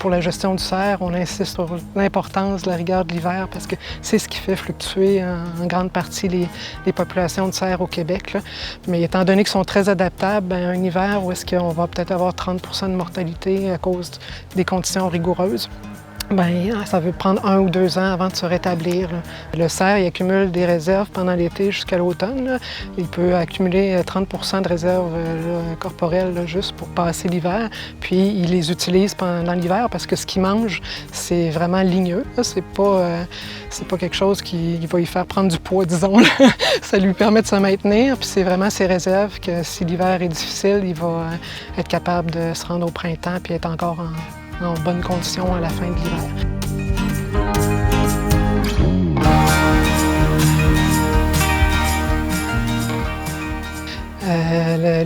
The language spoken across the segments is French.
pour la gestion du cerf, on insiste sur l'importance de la rigueur de l'hiver parce que c'est ce qui fait fluctuer en grande partie les populations de cerfs au Québec, là. Mais étant donné qu'ils sont très adaptables, bien, un hiver où est-ce qu'on va peut-être avoir 30 % de mortalité à cause des conditions rigoureuses, bien, ça veut prendre 1 ou 2 ans avant de se rétablir, là. Le cerf, il accumule des réserves pendant l'été jusqu'à l'automne, là. Il peut accumuler 30 % de réserves corporelles là, juste pour passer l'hiver. Puis il les utilise pendant l'hiver parce que ce qu'il mange, c'est vraiment ligneux. C'est pas quelque chose qui va lui faire prendre du poids, disons, là. Ça lui permet de se maintenir. Puis c'est vraiment ses réserves que si l'hiver est difficile, il va être capable de se rendre au printemps puis être encore en bonnes conditions à la fin de l'hiver.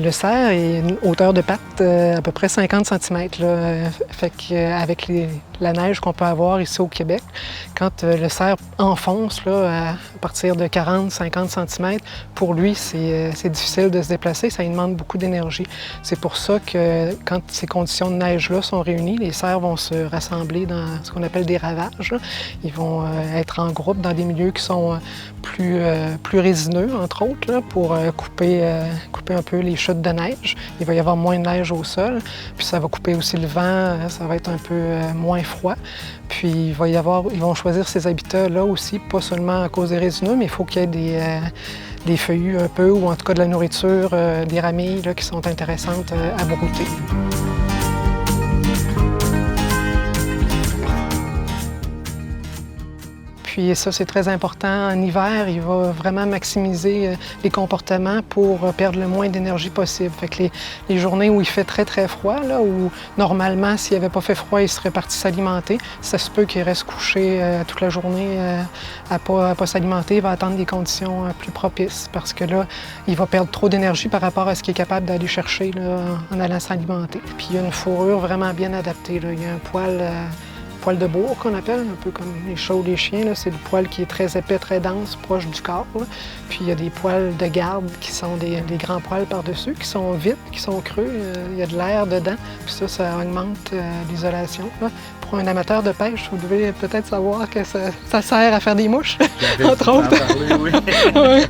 Le cerf est une hauteur de patte à peu près 50 cm. Fait qu'avec la neige qu'on peut avoir ici au Québec, quand le cerf enfonce là, à partir de 40-50 cm, pour lui, c'est difficile de se déplacer, ça lui demande beaucoup d'énergie. C'est pour ça que quand ces conditions de neige-là sont réunies, les cerfs vont se rassembler dans ce qu'on appelle des ravages, là. Ils vont être en groupe dans des milieux qui sont plus résineux, entre autres, là, pour couper un peu les chutes de neige. Il va y avoir moins de neige au sol, puis ça va couper aussi le vent, ça va être un peu moins froid. Puis ils vont choisir ces habitats-là aussi, pas seulement à cause des résineux, mais il faut qu'il y ait des feuillus un peu, ou en tout cas de la nourriture, des ramilles là, qui sont intéressantes à brouter. Puis ça, c'est très important. En hiver, il va vraiment maximiser les comportements pour perdre le moins d'énergie possible. Fait que les journées où il fait très, très froid, là, où normalement, s'il n'avait pas fait froid, il serait parti s'alimenter, ça se peut qu'il reste couché toute la journée à pas s'alimenter. Il va attendre des conditions plus propices parce que là, il va perdre trop d'énergie par rapport à ce qu'il est capable d'aller chercher là, en allant s'alimenter. Puis il y a une fourrure vraiment bien adaptée, là. Il y a un poil de bourre qu'on appelle, un peu comme les chats ou les chiens. C'est le poil qui est très épais, très dense, proche du corps, là. Puis il y a des poils de garde qui sont des grands poils par-dessus, qui sont vides, qui sont creux. Il y a de l'air dedans. Puis ça augmente l'isolation, là. Pour un amateur de pêche, vous devez peut-être savoir que ça sert à faire des mouches, entre autres. Parler, oui. Ouais.